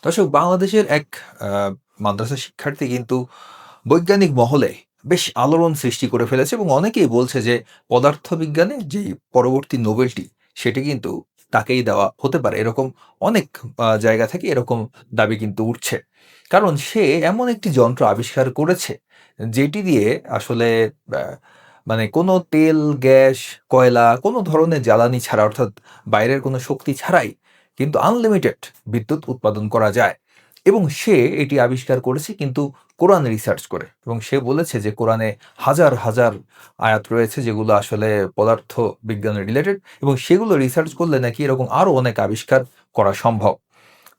দর্শক, বাংলাদেশের এক মাদ্রাসা শিক্ষার্থী কিন্তু বৈজ্ঞানিক মহলে বেশ আলোড়ন সৃষ্টি করে ফেলেছে এবং অনেকেই বলছে যে পদার্থবিজ্ঞানে যেই পরবর্তী নোবেলটি সেটি কিন্তু তাকেই দেওয়া হতে পারে। এরকম অনেক জায়গা থেকে এরকম দাবি কিন্তু উঠছে। কারণ সে এমন একটি যন্ত্র আবিষ্কার করেছে যেটি দিয়ে আসলে আ মানে কোনো তেল, গ্যাস, কয়লা কোনো ধরনের জ্বালানি ছাড়া অর্থাৎ বাইরের কোনো শক্তি ছাড়াই কিন্তু আনলিমিটেড বিদ্যুৎ উৎপাদন করা যায়। এবং সে এটি আবিষ্কার করেছে কিন্তু কোরআন রিসার্চ করে, এবং সে বলেছে যে কোরআনে হাজার হাজার আয়াত রয়েছে যেগুলো আসলে পদার্থ বিজ্ঞানের রিলেটেড, এবং সেগুলো রিসার্চ করলে নাকি এরকম আরো অনেক আবিষ্কার করা সম্ভব।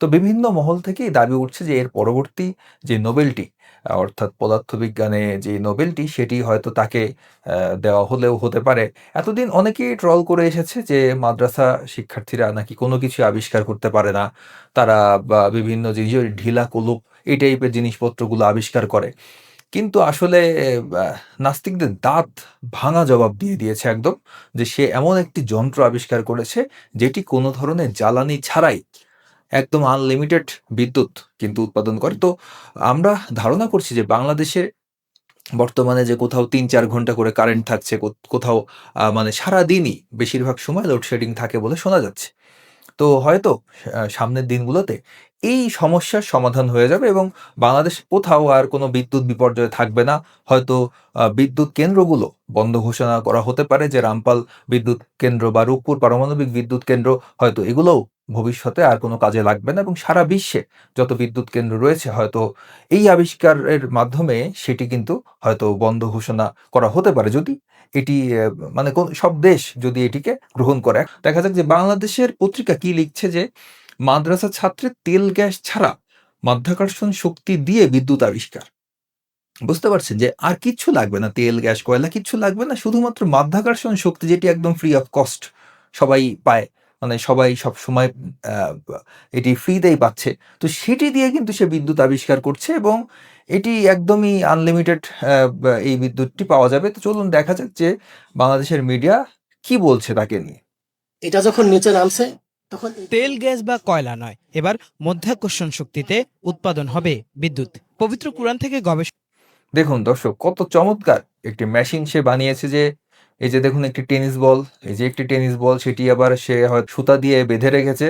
তো বিভিন্ন মহল থেকেই দাবি উঠছে যে এর পরবর্তী যে নোবেলটি অর্থাৎ পদার্থবিজ্ঞানে যে নোবেলটি সেটি হয়তো তাকে দেওয়া হলেও হতে পারে। এতদিন অনেকেই ট্রল করে এসেছে যে মাদ্রাসা শিক্ষার্থীরা নাকি কোনো কিছু আবিষ্কার করতে পারে না। তারা বা বিভিন্ন জিনিস ওই ঢিলা কলুপ এই টাইপের জিনিসপত্রগুলো আবিষ্কার করে। কিন্তু আসলে আ নাস্তিকদের দাঁত ভাঙা জবাব দিয়ে দিয়েছে একদম, যে সে এমন একটি যন্ত্র আবিষ্কার করেছে যেটি কোনো ধরনের জ্বালানি ছাড়াই একদম আনলিমিটেড বিদ্যুৎ কিন্তু উৎপাদন করে। তো আমরা ধারণা করছি যে বাংলাদেশে বর্তমানে যে কোথাও ৩-৪ ঘন্টা করে কারেন্ট থাকছে, কোথাও মানে সারাদিনই বেশিরভাগ সময় লোডশেডিং থাকে বলে শোনা যাচ্ছে। তো হয়তো সামনের দিনগুলোতে এই সমস্যার সমাধান হয়ে যাবে এবং বাংলাদেশ কোথাও আর কোনো বিদ্যুৎ বিপর্যয় থাকবে না। হয়তো বিদ্যুৎ কেন্দ্রগুলো বন্ধ ঘোষণা করা হতে পারে, যে রামপাল বিদ্যুৎ কেন্দ্র বা রূপপুর পারমাণবিক বিদ্যুৎ কেন্দ্র হয়তো এগুলোও ভবিষ্যতে আর কোনো কাজে লাগবে না, এবং সারা বিশ্বে যত বিদ্যুৎ কেন্দ্র রয়েছে হয়তো এই আবিষ্কারের মাধ্যমে সেটি কিন্তু হয়তো বন্ধ ঘোষণা করা হতে পারে, যদি এটি মানে সব দেশ যদি এটিকে গ্রহণ করে। দেখা যাক যে বাংলাদেশের পত্রিকা কি লিখছে, যে মাদ্রাসা ছাত্রের তেল গ্যাস ছাড়া মাধ্যাকর্ষণ শক্তি দিয়ে বিদ্যুৎ আবিষ্কার। বুঝতে পারছেন যে আর কিচ্ছু লাগবে না, তেল, গ্যাস, কয়লা কিচ্ছু লাগবে না। শুধুমাত্র মাধ্যাকর্ষণ শক্তি, যেটি একদম ফ্রি অফ কস্ট সবাই পায়। মানে সবাই সবসময় আ বা এটি ফ্রিতেই পাচ্ছে। তো সেটি দিয়ে কিন্তু সে বিদ্যুৎ আবিষ্কার করছে, এবং এটি একদমই আনলিমিটেড এই বিদ্যুৎটি পাওয়া যাবে। তো চলুন দেখা যাক যে বাংলাদেশের মিডিয়া কি বলছে তাকে নিয়ে। এটা যখন নিচে নামছে তখন তেল, গ্যাস বা কয়লা নয়, এবার মধ্যাকর্ষণ শক্তিতে উৎপাদন হবে বিদ্যুৎ। পবিত্র কুরআন থেকে গবেষণা। দেখুন দর্শক, কত চমৎকার একটি মেশিন সে বানিয়েছে, যে এই যে দেখুন একটি টেনিস বল, এই যে একটি টেনিস বল সেটি আবার সে হয়তো সুতা দিয়ে বেঁধে রেখেছে।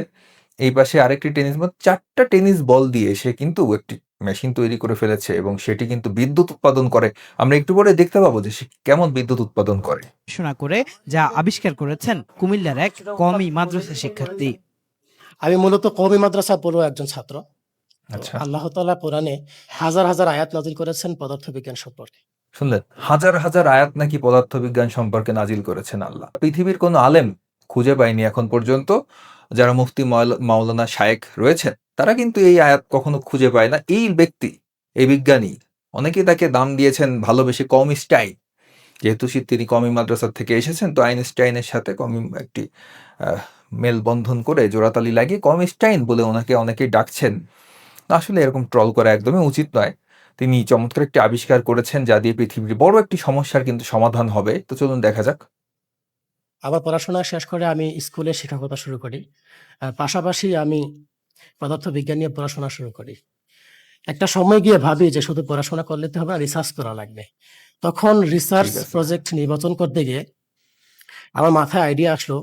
এই পাশে আরেকটি টেনিস বল, ৪ টা টেনিস বল দিয়ে সে কিন্তু একটি মেশিন তৈরি করে ফেলেছে, এবং সেটি কিন্তু বিদ্যুৎ উৎপাদন করে। আমরা একটু পরে দেখতে পাবো যে সে কেমন বিদ্যুৎ উৎপাদন করে। করে যা আবিষ্কার করেছেন কুমিল্লার এক কওমি মাদ্রাসা শিক্ষার্থী। আমি মূলত কওমি মাদ্রাসা পড়ুয়া একজন ছাত্র। তো আচ্ছা, আল্লাহ তাআলা কোরআনে হাজার হাজার আয়াত নাযিল করেছেন পদার্থবিজ্ঞান সম্পর্কে। শুনলেন? হাজার হাজার আয়াত নাকি পদার্থবিজ্ঞান সম্পর্কে নাজিল করেছেন আল্লাহ। পৃথিবীর কোনো আলেম খুঁজে পায়নি এখন পর্যন্ত। যারা মুফতি মাওলানা শায়েখ রয়েছেন, তারা কিন্তু এই আয়াত কখনো খুঁজে পায় না। এই ব্যক্তি, এই বিজ্ঞানী, অনেকেই তাকে দাম দিয়েছেন ভালোবেসে কওমিস্টাইন। যেহেতু তিনি কওমি মাদ্রাসা থেকে এসেছেন, তো আইনস্টাইনের সাথে কওমি একটি আহ মেলবন্ধন করে জোড়াতালি লাগিয়ে কওমিস্টাইন বলে ওনাকে অনেকেই ডাকছেন। আসলে এরকম ট্রল করা একদমই উচিত নয়। তিনি চমৎকার একটি আবিষ্কার করেছেন যা দিয়ে পৃথিবীর বড় একটি সমস্যার কিন্তু সমাধান হবে। তো চলুন দেখা যাক। আবার পড়াশোনা শেষ করে আমি স্কুলে শিক্ষকতা শুরু করি। পাশাপাশি আমি পদার্থবিজ্ঞান নিয়ে পড়াশোনা শুরু করি। একটা সময় গিয়ে ভাবি যে শুধু পড়াশোনা করলে তো হবে না, রিসার্চ করা লাগবে। তখন রিসার্চ ঠিক আছে। প্রজেক্ট নির্বাচন করতে গিয়ে আমার মাথায় আইডিয়া আসলো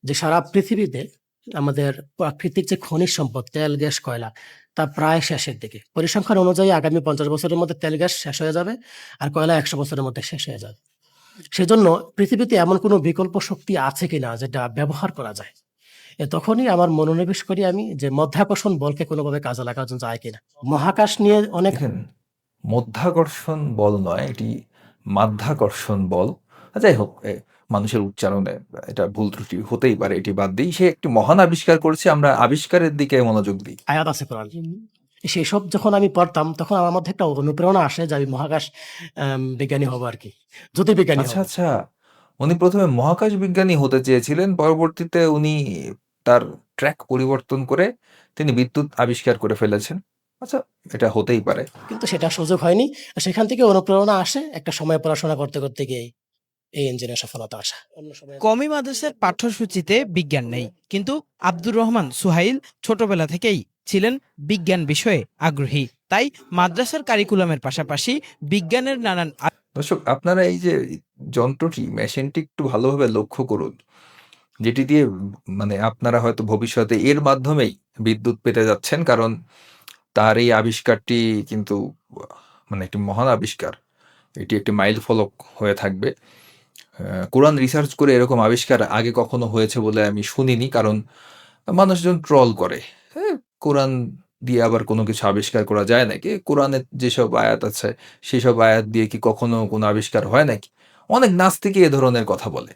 যে সারা পৃথিবীতে আমাদের প্রাকৃতিক যে খনিজ সম্পদ তেল, গ্যাস, কয়লা তা প্রায় শেষের দিকে। পরিসংখ্যান অনুযায়ী আগামী ৫০ বছরের মধ্যে তেল, গ্যাস শেষ হয়ে যাবে আর কয়লা ১০০ বছরের মধ্যে শেষ হয়ে যাবে। সেজন্য পৃথিবীতে এমন কোনো বিকল্প শক্তি আছে কিনা যেটা ব্যবহার করা যায়। তখনই আমার মনোনিবেশ করি আমি যে মাধ্যাকর্ষণ বলকে কোনোভাবে কাজে লাগানো যায় কিনা। মহাকাশ নিয়ে অনেক দেখেন, মধ্যাকর্ষণ বল নয়, এটি মাধ্যাকর্ষণ বল। যাই হোক, মানুষের উচ্চারণে এটা ভুল ত্রুটি হতেই পারে, এটি বাদ দেই। সে একটি মহান আবিষ্কার করেছে, আমরা আবিষ্কারের দিকে মনোযোগ দিই। আয়াত আছে কোরআন। সেসব যখন আমি পড়তাম তখন আমার মধ্যে একটা অনুপ্রেরণা আসে যে আমি মহাকাশ বিজ্ঞানী হব আরকি। জ্যোতির্বিজ্ঞানী আচ্ছা, হব। আচ্ছা। উনি ১ম এ মহাকাশ বিজ্ঞানী হতে চেয়েছিলেন। পরবর্তীতে উনি তার ট্র্যাক পরিবর্তন করে তিনি বিদ্যুৎ আবিষ্কার করে ফেলেছেন। আচ্ছা, এটা হতেই পারে। কিন্তু সেটার সুযোগ হয়নি। সেখান থেকে অনুপ্রেরণা আসে একটা সময় পড়াশোনা করতে, করতে গিয়ে এই ইঞ্জিনে সফলতা আসা। অন্য সময় কওমি মাদ্রাসার পাঠ্যসূচিতে বিজ্ঞান নেই, কিন্তু আব্দুর রহমান সুহাইল ছোটবেলা থেকেই ছিলেন বিজ্ঞান বিষয়ে আগ্রহী। তাই মাদ্রাসার কারিকুলামের পাশাপাশি বিজ্ঞানের নানান দর্শক, আপনারা এই যে যন্ত্রটি, মেশিনটি একটু ভালোভাবে লক্ষ্য করুন। যেটি দিয়ে মানে আপনারা হয়তো ভবিষ্যতে এর মাধ্যমেই বিদ্যুৎ পেতে যাচ্ছেন। কারণ তার এই আবিষ্কারটি কিন্তু মানে একটি মহান আবিষ্কার। এটি একটি মাইলফলক হয়ে থাকবে। কোরআন রিসার্চ করে এরকম আবিষ্কার আগে কখনো হয়েছে বলে আমি শুনিনি। কারণ মানুষজন ট্রল করে। হ্যাঁ? কোরআন দিয়ে আবার কোনো কিছু আবিষ্কার করা যায় নাকি? কোরআনের যেসব আয়াত আছে, সেসব আয়াত দিয়ে কি কখনো কোনো আবিষ্কার হয় নাকি? অনেক নাস্তিকই এ ধরনের কথা বলে।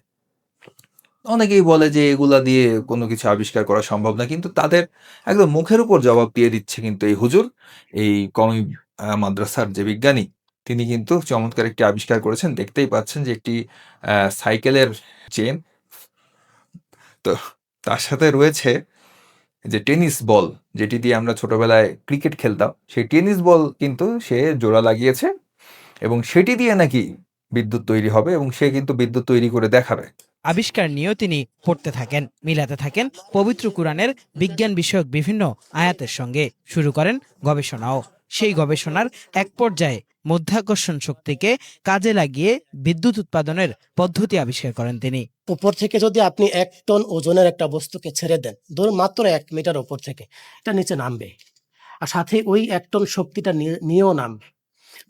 অনেকেই বলে যে এগুলা দিয়ে কোনো কিছু আবিষ্কার করা সম্ভব না। কিন্তু তাদের একদম মুখের উপর জবাব দিয়ে দিচ্ছে কিন্তু এই হুজুর, এই কওমি মাদ্রাসার যে বিজ্ঞানী, তিনি কিন্তু চমৎকার একটি আবিষ্কার করেছেন। দেখতেই পাচ্ছেন যে একটি সাইকেলের চেইন, তো তার সাথে রয়েছে যে টেনিস বল, যেটি দিয়ে আমরা ছোটবেলায় ক্রিকেট খেলতাম, সেই টেনিস বল কিন্তু সে জোড়া লাগিয়েছে এবং সেটি দিয়ে নাকি বিদ্যুৎ তৈরি হবে এবং সে কিন্তু বিদ্যুৎ তৈরি করে দেখাবে। আবিষ্কার নিয়েও তিনি পড়তে থাকেন, মিলাতে থাকেন পবিত্র কুরআনের বিজ্ঞান বিষয়ক বিভিন্ন আয়াতের সঙ্গে, শুরু করেন গবেষণাও। সেই গবেষণার এক পর্যায়ে মধ্যাকর্ষণ শক্তিকে কাজে লাগিয়ে বিদ্যুৎ উৎপাদনের পদ্ধতি আবিষ্কার করেন তিনি। উপর থেকে যদি আপনি 1 টন ওজনের একটা বস্তুকে ছেড়ে দেন, ধরুন মাত্র 1 মিটার উপর থেকে, এটা নিচে নামবে। আর সাথে ওই 1 টন শক্তিটা নিয়েও নামবে।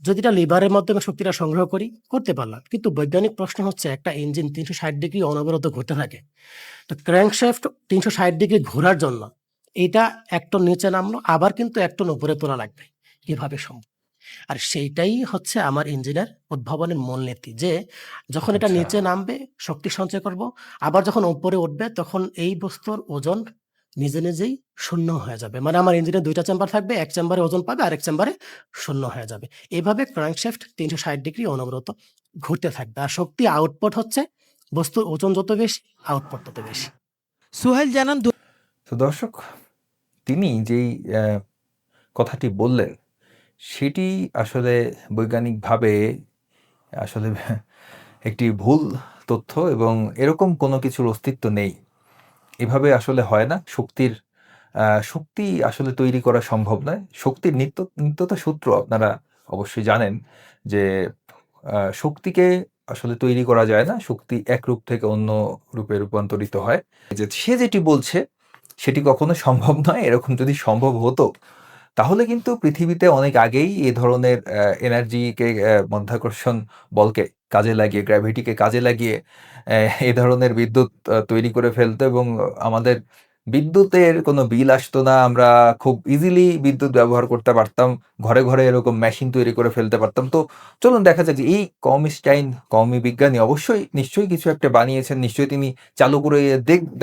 যদি এটা লিভারের মাধ্যমে শক্তিটা সংগ্রহ করতে পারলাম। কিন্তু বৈজ্ঞানিক প্রশ্ন হচ্ছে, একটা ইঞ্জিন 360 ডিগ্রি অনবরত ঘুরতে থাকে। তো ক্র্যাঙ্কশ্যাফট 360 ডিগ্রি ঘোরার জন্য এটা 1 টন নিচে নামলো, আবার কিন্তু 1 টন উপরে তোলা লাগবে। কিভাবে সম্ভব? আর সেইটাই হচ্ছে আমার ইঞ্জিনের উদ্ভাবনের মূলনীতি, যে যখন এটা আচ্ছা। নিচে নামবে শক্তি সঞ্চয় করব, আবার যখন উপরে উঠবে তখন এই বস্তুর ওজন নিজে নিজেই শূন্য হয়ে যাবে। মানে আমার ইঞ্জিনে 2টা চেম্বার থাকবে, এক চেম্বারে ওজন পাবে, আরেক চেম্বারে শূন্য হয়ে যাবে। এভাবে ক্র্যাঙ্কশ্যাফট 360 ডিগ্রি অনবরত ঘুরতে থাকবে। আর শক্তি আউটপুট হচ্ছে, বস্তুর ওজন যত বেশি আউটপুট তত বেশি। সুহাইল জানান, তো দর্শক, তিনি যেই কথাটি বললেন, সেটি আসলে বৈজ্ঞানিকভাবে আসলে একটি ভুল তথ্য এবং এরকম কোনো কিছুর অস্তিত্ব নেই। এভাবে আসলে হয় না। শক্তি আসলে তৈরি করা সম্ভব নয়। শক্তির নিত্যতা সূত্র আপনারা অবশ্যই জানেন যে শক্তিকে আসলে তৈরি করা যায় না। শক্তি এক রূপ থেকে অন্য রূপে রূপান্তরিত হয়। যে সে যেটি বলছে সেটি কখনো সম্ভব নয়। এরকম যদি সম্ভব হতো, তাহলে কিন্তু পৃথিবীতে অনেক আগেই এ ধরনের এনার্জিকে, মাধ্যাকর্ষণ বলকে কাজে লাগিয়ে, গ্র্যাভিটিকে কাজে লাগিয়ে এ ধরনের বিদ্যুৎ তৈরি করে ফেলতো এবং আমাদের বিদ্যুতের কোনো বিল আসতো না। আমরা খুব ইজিলি বিদ্যুৎ ব্যবহার করতে পারতাম। ঘরে, ঘরে এরকম মেশিন তৈরি করে ফেলতে পারতাম। তো চলুন দেখা যাক যে এই কওমি বিজ্ঞানী নিশ্চয়ই কিছু একটা বানিয়েছেন। নিশ্চয়ই তিনি চালু করে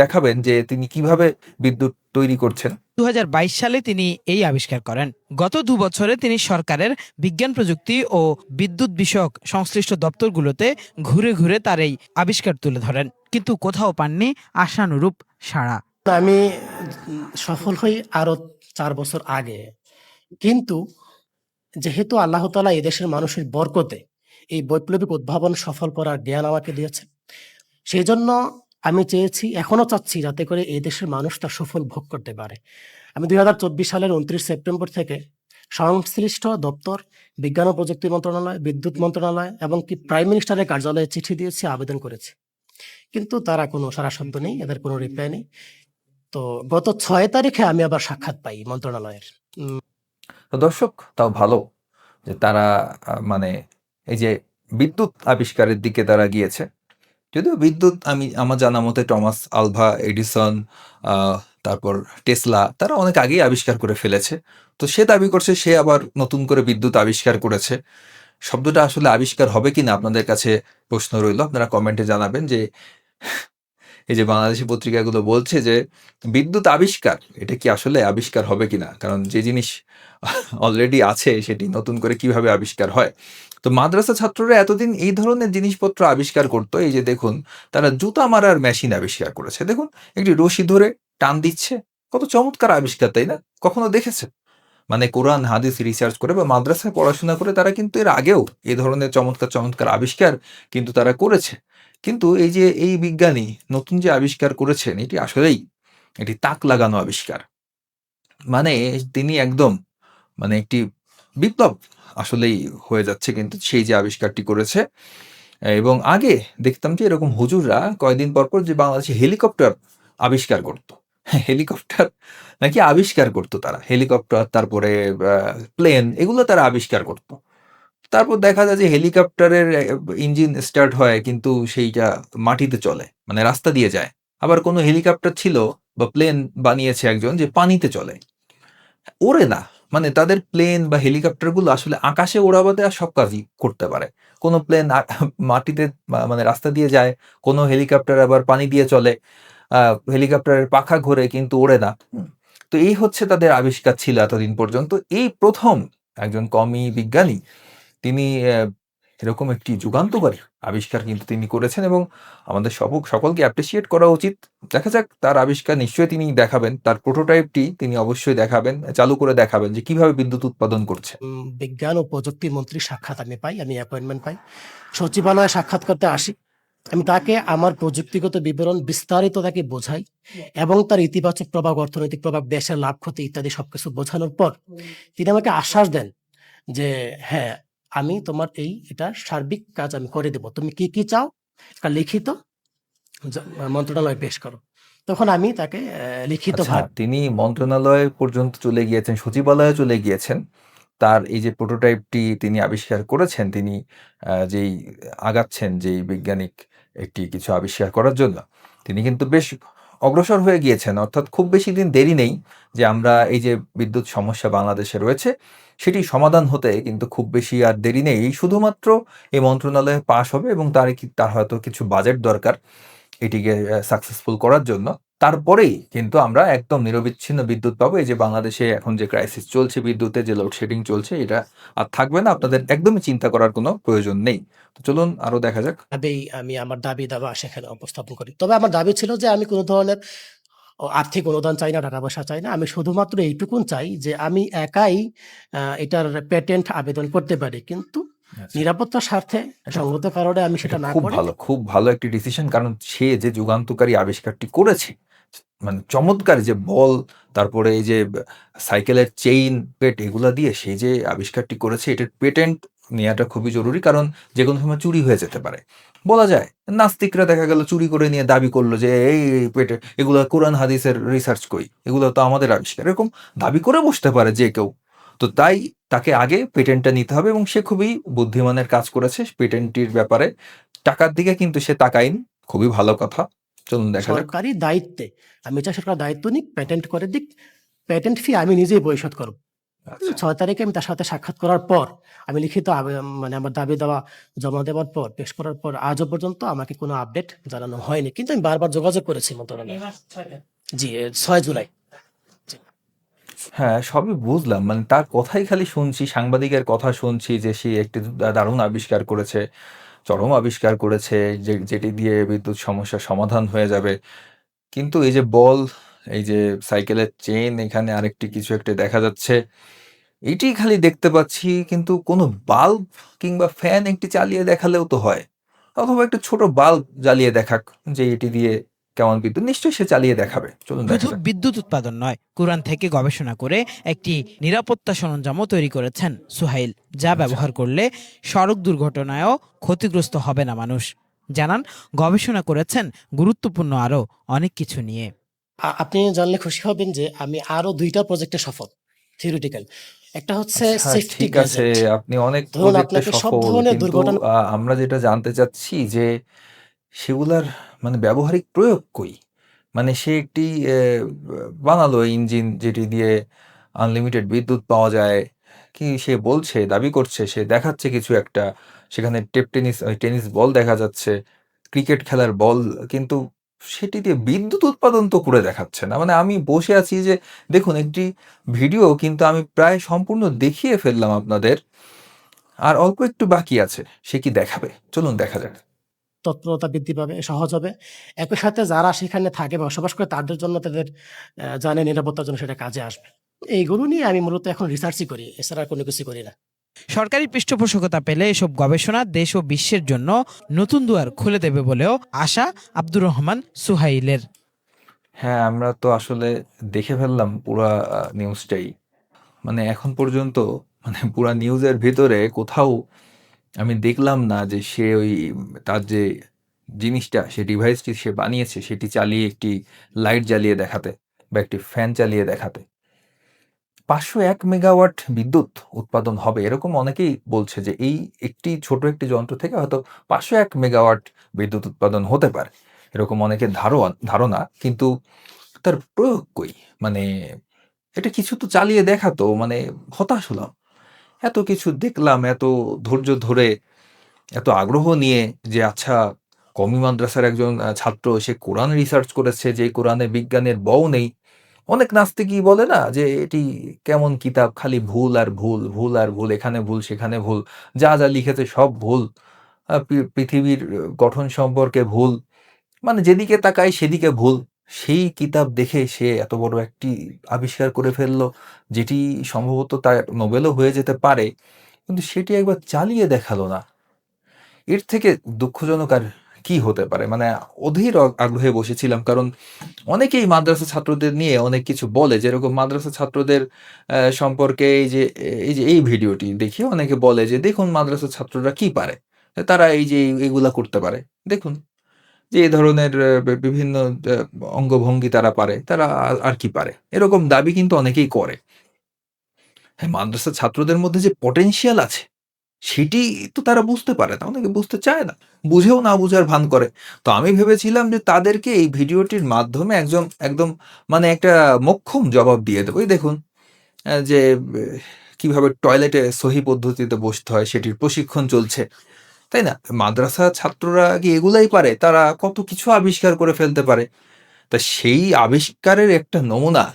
দেখাবেন যে তিনি কিভাবে বিদ্যুৎ তৈরি করছেন। 2022 সালে তিনি এই আবিষ্কার করেন। গত 2 বছরে তিনি সরকারের বিজ্ঞান প্রযুক্তি ও বিদ্যুৎ বিষয়ক সংশ্লিষ্ট দপ্তরগুলোতে ঘুরে ঘুরে তার এই আবিষ্কার তুলে ধরেন, কিন্তু কোথাও পাননি আশানুরূপ সাড়া। তো আমি সফল হই আরো 4 বছর আগে। কিন্তু যেহেতু আল্লাহ তাআলা এদেশের মানুষের বরকতে এই বৈপ্লবিক উদ্ভাবন সফল করার জ্ঞান আমাকে দিয়েছেন, সেজন্য আমি চেয়েছি, এখনো চাচ্ছি, যাতে করে এই দেশের মানুষ তার সুফল ভোগ করতে পারে। আমি 2024 সালের 29 সেপ্টেম্বর থেকে সংশ্লিষ্ট দপ্তর, বিজ্ঞান ও প্রযুক্তি মন্ত্রণালয়, বিদ্যুৎ মন্ত্রণালয় এবং কি প্রাইম মিনিস্টারের কার্যালয়ে চিঠি দিয়েছি, আবেদন করেছি। কিন্তু তারা কোনো সাড়া শব্দ নেই, এদের কোনো রিপ্লাই নেই। তো গত 6 তারিখে আমি আবার সাক্ষাৎ পাই মন্ত্রণালয়ের। তো দর্শক, তাও ভালো যে তারা মানে এই যে বিদ্যুৎ আবিষ্কারের দিকে তারা গিয়েছে। যদিও বিদ্যুৎ আমার জানা মতে টমাস আলভা এডিসন, তারপর টেসলা, তারা অনেক আগেই আবিষ্কার করে ফেলেছে। তো সে দাবি করছে সে আবার নতুন করে বিদ্যুৎ আবিষ্কার করেছে। শব্দটা আসলে আবিষ্কার হবে কিনা আপনাদের কাছে প্রশ্ন রইল। আপনারা কমেন্টে জানাবেন যে এই যে বাংলাদেশি পত্রিকাগুলো বলছে যে বিদ্যুৎ আবিষ্কার, এটা কি আসলে আবিষ্কার হবে কিনা? কারণ যে জিনিস অলরেডি আছে সেটি নতুন করে কিভাবে আবিষ্কার হয়? তো মাদ্রাসা ছাত্ররা এতদিন এই ধরনের জিনিসপত্র আবিষ্কার করতো। এই যে দেখুন, তারা জুতা মারার মেশিন আবিষ্কার করেছে। দেখুন, একটি রশি ধরে টান দিচ্ছে। কত চমৎকার আবিষ্কার, তাই না? কখনো দেখেছেন? মানে কোরআন হাদিস রিসার্চ করে বা মাদ্রাসায় পড়াশোনা করে তারা কিন্তু এর আগেও এ ধরনের চমৎকার আবিষ্কার কিন্তু তারা করেছে। কিন্তু এই যে এই বিজ্ঞানী নতুন যে আবিষ্কার করেছেন, এটি আসলেই এটি তাক লাগানো আবিষ্কার। মানে তিনি একদম মানে একটি বিপ্লব আসলেই হয়ে যাচ্ছে কিন্তু সেই যে আবিষ্কারটি করেছে। এবং আগে দেখতাম যে এরকম হুজুররা কয়েকদিন পর পর যে বাংলাদেশে হেলিকপ্টার আবিষ্কার করত। হেলিকপ্টার নাকি আবিষ্কার করত তারা। হেলিকপ্টার, তারপরে প্লেন, এগুলো তারা আবিষ্কার করত। তারপর দেখা যায় যে হেলিকপ্টারের ইঞ্জিন স্টার্ট হয় কিন্তু সেইটা মাটিতে চলে, মানে রাস্তা দিয়ে যায়। আবার কোনো হেলিকপ্টার ছিল বা প্লেন বানিয়েছে একজন যে পানিতে চলে, ওড়ে না। মানে তাদের প্লেন বা হেলিকপ্টারগুলো আসলে আকাশে ওড়াবাদে আর সব কাজই করতে পারে। কোনো প্লেন মাটিতে মানে রাস্তা দিয়ে যায়, কোনো হেলিকপ্টার আবার পানি দিয়ে চলে। হেলিকপ্টারের পাখা ঘোরে কিন্তু ওড়ে না। তো এই হচ্ছে তাদের আবিষ্কার ছিল এতদিন পর্যন্ত। এই প্রথম একজন কমি বিজ্ঞানী তিনি এরকম একটি যুগান্তকারী আবিষ্কার কিন্তু তিনি করেছেন এবং আমাদের সকলকে অ্যাপ্রিসিয়েট করা উচিত। দেখা যাক তার আবিষ্কার নিশ্চয়ই তিনি দেখাবেন। তার প্রোটোটাইপটি তিনি অবশ্যই দেখাবেন, চালু করে দেখাবেন যে কিভাবে বিদ্যুৎ উৎপাদন করছে। বিজ্ঞান ও প্রযুক্তি মন্ত্রীর সাক্ষাৎ আমি পাই, আমি অ্যাপয়েন্টমেন্ট পাই, সচিবালয়ে সাক্ষাৎ করতে আসি। আমি তাকে আমার প্রযুক্তিগত বিবরণ বিস্তারিত তাকে বোঝাই এবং তার ইতিবাচক প্রভাব, অর্থনৈতিক প্রভাব, দেশের লাভ ক্ষতি ইত্যাদি সবকিছু বোঝানোর পর তিনি আমাকে আশ্বাস দেন যে হ্যাঁ, আমি তোমার এটা সার্বিক কাজ আমি করে দেব, তুমি কি কি চাও একটা লিখিত মন্ত্রণালয়ে পেশ করো। তখন আমি তাকে লিখিত আচ্ছা, ভাবে তিনি মন্ত্রণালয় পর্যন্ত চলে গিয়েছেন, সচিবালয়ে চলে গিয়েছেন। তার এই যে প্রোটোটাইপটি তিনি আবিষ্কার করেছেন, তিনি যেই আগাচ্ছেন যেই বৈজ্ঞানিক একটি কিছু আবিষ্কার করার জন্য, তিনি কিন্তু বেশ অগ্রসর হয়ে গিয়েছেন। অর্থাৎ খুব বেশি দিন দেরি নেই যে আমরা এই যে বিদ্যুৎ সমস্যা বাংলাদেশে রয়েছে, সেটি সমাধান হতে কিন্তু খুব বেশি আর দেরি নেই। শুধুমাত্র এই মন্ত্রণালয়ে পাস হবে এবং তার হয়তো কিছু বাজেট দরকার এটিকে সাকসেসফুল করার জন্য। তারপরেই কিন্তু আমরা একদম নিরবিচ্ছিন্ন বিদ্যুৎ পাবো। এই যে বাংলাদেশে এখন যে ক্রাইসিস চলছে বিদ্যুতের, যে লোডশেডিং চলছে, এটা আর থাকবে না। আপনাদের একদমই চিন্তা করার কোনো প্রয়োজন নেই। তো চলুন আরো দেখা যাক। ভাবেই আমি আমার দাবি দাবা সেখানে উপস্থাপন করি। তবে আমার দাবি ছিল যে আমি কোনো ধরনের আর্থিক অনুদান চাই না, টাকা পয়সা চাই না। আমি শুধুমাত্র এইটুকুন চাই যে আমি একাই এটার পেটেন্ট আবেদন করতে পারি। কিন্তু আচ্ছা। নিরাপত্তার স্বার্থে সঙ্গত কারণে আমি সেটা এটা না খুব করে ভালো, খুব ভালো একটি ডিসিশন। কারণ সে যে যুগান্তকারী আবিষ্কারটি করেছে, মানে চমৎকার যে বল, তারপরে এই যে সাইকেলের চেইন পেট, এগুলা দিয়ে সে যে আবিষ্কারটি করেছে, এটার পেটেন্ট নেওয়াটা খুবই জরুরি। কারণ যেকোনো সময় চুরি হয়ে যেতে পারে। বলা যায় নাস্তিকরা দেখা গেল চুরি করে নিয়ে দাবি করলো যে এই পেটে এগুলো কোরআন হাদিসের রিসার্চ কই, এগুলো তো আমাদের আবিষ্কার, এরকম দাবি করে বসতে পারে যে কেউ। তো তাই তাকে আগে পেটেন্টটা নিতে হবে এবং সে খুবই বুদ্ধিমানের কাজ করেছে পেটেন্টটির ব্যাপারে। টাকার দিকে কিন্তু সে তাকায়নি। খুবই ভালো কথা। চলুন দেখা যাক। সরকারি দায়িত্বে আমি চাই সরকার দায়িত্ব নিক, পেটেন্ট করে দিক। পেটেন্ট ফি আমি নিজেই পরিশোধ করব। আচ্ছা। ৬ তারিখে আমি তার সাথে সাক্ষাৎ করার পর আমি লিখিত মানে আমার দাবি দাওয়া জমা দেওয়ার পর, পেশ করার পর আজও পর্যন্ত আমাকে কোনো আপডেট জানানো হয়নি। কিন্তু আমি বারবার যোগাযোগ করেছি মন্ত্রণালয়ে। জি, ৬ জুলাই। হ্যাঁ, সবই বুঝলাম। মানে তার কথাই খালি শুনছি, সাংবাদিকের কথা শুনছি যে সে একটি দারুণ আবিষ্কার করেছে, চরম আবিষ্কার করেছে, যেটি দিয়ে বিদ্যুৎ সমস্যার সমাধান হয়ে যাবে। কিন্তু এই যে বল, এই যে সাইকেলের চেইন, এখানে আরেকটি কিছু একটা দেখা যাচ্ছে। এইটি খালি দেখতে পাচ্ছি, কিন্তু কোনো বাল্ব কিংবা ফ্যান একটি চালিয়ে দেখালেও তো হয়। অথবা একটা ছোট বাল্ব জ্বালিয়ে দেখাক যে এটি দিয়ে কেমন বিদ্যুৎ, নিশ্চয়ই সে চালিয়ে দেখাবে। চলুন দেখা শুধু যাক। বিদ্যুৎ উৎপাদন নয়, কোরআন থেকে গবেষণা করে একটি নিরাপত্তা সরঞ্জামও তৈরি করেছেন সুহাইল, যা ব্যবহার করলে সড়ক দুর্ঘটনায়ও ক্ষতিগ্রস্ত হবে না মানুষ। জানান, গবেষণা করেছেন গুরুত্বপূর্ণ আরও অনেক কিছু নিয়ে। আপনি জানলে খুশি হবেন যে আমি আরো ২ টা প্রজেক্টে সফল, থিওরিটিক্যাল। একটা হচ্ছে আচ্ছা, সেফটি ঠিক আছে। গ্যাজেট। আপনি অনেক ধরুন প্রজেক্টে আপনাকে সব সফল। ধরনের কিন্তু দুর্ঘটনা আমরা যেটা জানতে চাচ্ছি যে সেগুলার মানে ব্যবহারিক প্রয়োগ কই? মানে সে একটি বানালো ইঞ্জিন যেটি দিয়ে আনলিমিটেড বিদ্যুৎ পাওয়া যায়। কি সে বলছে, দাবি করছে, সে দেখাচ্ছে কিছু একটা। সেখানে টেনিস বল দেখা যাচ্ছে, ক্রিকেট খেলার বল। কিন্তু সেটি দিয়ে বিদ্যুৎ উৎপাদন তো করে দেখাচ্ছে না। মানে আমি বসে আছি যে দেখুন একটি ভিডিও কিন্তু আমি প্রায় সম্পূর্ণ দেখিয়ে ফেললাম আপনাদের। আর অল্প একটু বাকি আছে। সে কি দেখাবে? চলুন দেখা যাক। তৎপরতা বৃদ্ধি পাবে, সহজ হবে। একই সাথে যারা সেখানে থাকে, বসবাস করে, তাদের জন্য, তাদের জানের নিরাপত্তার জন্য সেটা কাজে আসবে। এইগুলো নিয়ে আমি মূলত এখন রিসার্চই করি। এছাড়া আর কোনো কিছু করি না। সরকারি পৃষ্ঠপোষকতা পেলে এসব গবেষণা দেশ ও বিশ্বের জন্য নতুন দুয়ার খুলে দেবে বলেও আশা আব্দুর রহমান সুহাইলের। হ্যাঁ, আমরা তো আসলে দেখে ফেললাম পুরা নিউজটাই। মানে এখন পর্যন্ত মানে পুরা নিউজের ভেতরে কোথাও আমি দেখলাম না যে সে ওই তার যে জিনিসটা, সে ডিভাইসটি সে বানিয়েছে সেটি চালিয়ে একটি লাইট জ্বালিয়ে দেখাতে বা একটি ফ্যান চালিয়ে দেখাতে। ৫০১ মেগাওয়াট বিদ্যুৎ উৎপাদন হবে এরকম অনেকেই বলছে যে এই একটি ছোট একটি যন্ত্র থেকে হয়তো ৫০১ মেগাওয়াট বিদ্যুৎ উৎপাদন হতে পারে। এরকম অনেকের ধারণা। কিন্তু তার প্রয়োগ কই? মানে এটা কিছু তো চালিয়ে দেখাতো। মানে হতাশ হলাম। এত কিছু দেখলাম, এত ধৈর্য ধরে, এত আগ্রহ নিয়ে যে আচ্ছা কওমি মাদ্রাসার একজন ছাত্র সে কোরআন রিসার্চ করেছে যে কোরআনে বিজ্ঞানের নেই। অনেক নাস্তিকই বলে না যে এটি কেমন কিতাব, খালি ভুল আর ভুল, ভুল আর ভুল, এখানে ভুল সেখানে ভুল। যা লিখেছে সব ভুল। পৃথিবীর গঠন সম্পর্কে ভুল। মানে যেদিকে তাকাই সেদিকে ভুল। সেই কিতাব দেখে সে এত বড় একটি আবিষ্কার করে ফেলল, যেটি সম্ভবত তার নোবেলও হয়ে যেতে পারে। কিন্তু সেটি একবার চালিয়ে দেখালো না। এর থেকে দুঃখজনক আর কি হতে পারে? মানে অধীর আগ্রহে বসেছিলাম। কারণ অনেকেই মাদ্রাসা ছাত্রদের নিয়ে অনেক কিছু বলে। যেরকম মাদ্রাসা ছাত্রদের সম্পর্কে এই ভিডিওটি দেখে অনেকে বলে যে, "দেখুন মাদ্রাসা ছাত্ররা কি পারে? তারা এই যে এগুলা করতে পারে। দেখুন।" যে এ ধরনের বিভিন্ন আ অঙ্গভঙ্গি তারা পারে। তারা আর কি পারে? এরকম দাবি কিন্তু অনেকেই করে। হ্যাঁ, মাদ্রাসার ছাত্রদের মধ্যে যে পটেনশিয়াল আছে, সেটি তো তারা বুঝতে পারে না। অনেকে বুঝতে চায় না। বুঝেও না বুঝার ভান করে। তো আমি ভেবেছিলাম যে তাদেরকে এই ভিডিওটির মাধ্যমে একদম মানে একটা মোক্ষম জবাব দিয়ে দেব। এই দেখুন যে কিভাবে টয়লেটে সহি পদ্ধতিতে বসতে হয় সেটির প্রশিক্ষণ চলছে। তাই না? মাদ্রাসা ছাত্ররা কি এগুলাই পারে? তারা কত কিছু আবিষ্কার করে ফেলতে পারে। তা সেই আবিষ্কারের একটা নমুনা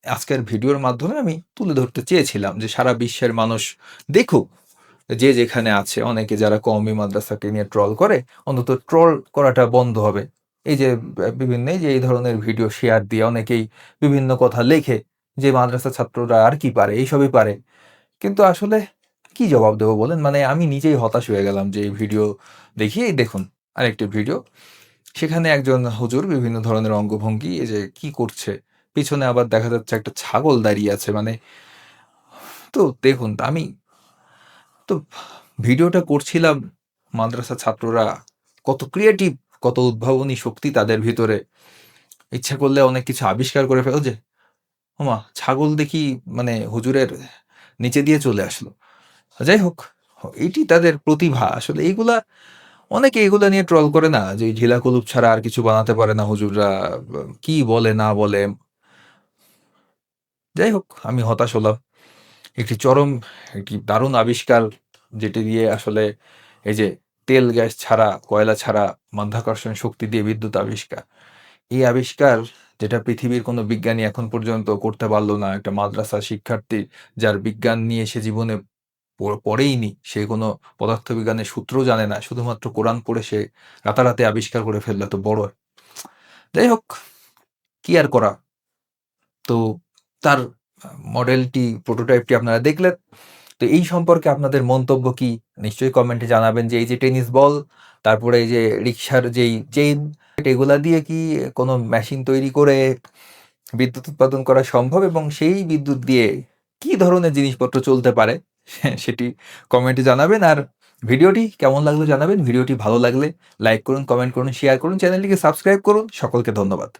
আজকের ভিডিওর মাধ্যমে আমি তুলে ধরতে চেয়েছিলাম যে সারা বিশ্বের মানুষ দেখুক, যে যেখানে আছে। অনেকে যারা কওমি মাদ্রাসাকে নিয়ে ট্রল করে, অন্তত ট্রল করাটা বন্ধ হবে। এই যে বিভিন্ন এই যে এই ধরনের ভিডিও শেয়ার দিয়ে অনেকেই বিভিন্ন কথা লেখে যে মাদ্রাসা ছাত্ররা আর কি পারে? এইসবই পারে। কিন্তু আসলে কি জবাব দেব বলেন? মানে আমি নিজেই হতাশ হয়ে গেলাম যে এই ভিডিও দেখি। এই দেখুন আরেকটি ভিডিও। সেখানে একজন হুজুর বিভিন্ন ধরনের অঙ্গভঙ্গি এই যে কি করছে? পিছনে আবার দেখা যাচ্ছে একটা ছাগল দাঁড়িয়ে আছে। মানে তো দেখুন আমি তো ভিডিওটা করছিলাম, মাদ্রাসা ছাত্ররা কত ক্রিয়েটিভ, কত উদ্ভাবনী শক্তি তাদের ভিতরে। ইচ্ছা করলে অনেক কিছু আবিষ্কার করে ফেলে। যে ওমা! ছাগল দেখি মানে হুজুরের নিচে দিয়ে চলে আসলো। যাই হোক, এটি তাদের প্রতিভা। আসলে এইগুলা অনেকে এগুলা নিয়ে ট্রল করে না যে এই ঢিলা কলুপ ছাড়া আর কিছু বানাতে পারে না হুজুররা। কি বলে না বলে। যাই হোক, আমি হতাশ হলাম। একটি চরম একটি দারুণ আবিষ্কার, যেটি দিয়ে আসলে এই যে তেল, গ্যাস ছাড়া, কয়লা ছাড়া মাধ্যাকর্ষণ শক্তি দিয়ে বিদ্যুৎ আবিষ্কার। এই আবিষ্কার যেটা পৃথিবীর কোনো বিজ্ঞানী এখন পর্যন্ত করতে পারল না। একটা মাদ্রাসার শিক্ষার্থী যার বিজ্ঞান নিয়ে সে জীবনে পড়েইনি। সে কোনো পদার্থবিজ্ঞানের সূত্রও জানে না। শুধুমাত্র কোরআন পড়ে সে রাতারাতি আবিষ্কার করে ফেলল এত বড়। যাই হোক, কি আর করা? তো তার মডেলটি, প্রোটোটাইপটি আপনারা দেখলেন। তো এই সম্পর্কে আপনাদের মন্তব্য কি? নিশ্চয়ই কমেন্টে জানাবেন যে এই যে টেনিস বল, তারপরে এই যে রিক্সার যেই চেইন, এগুলা দিয়ে কি কোনো মেশিন তৈরি করে বিদ্যুৎ উৎপাদন করা সম্ভব? এবং সেই বিদ্যুৎ দিয়ে কি ধরনের জিনিসপত্র চলতে পারে? সেটি কমেন্টে জানাবেন। আর ভিডিওটি কেমন লাগলো জানাবেন। ভিডিওটি ভালো লাগলে লাইক করুন, কমেন্ট করুন, শেয়ার করুন, চ্যানেলটিকে সাবস্ক্রাইব করুন। সকলকে ধন্যবাদ।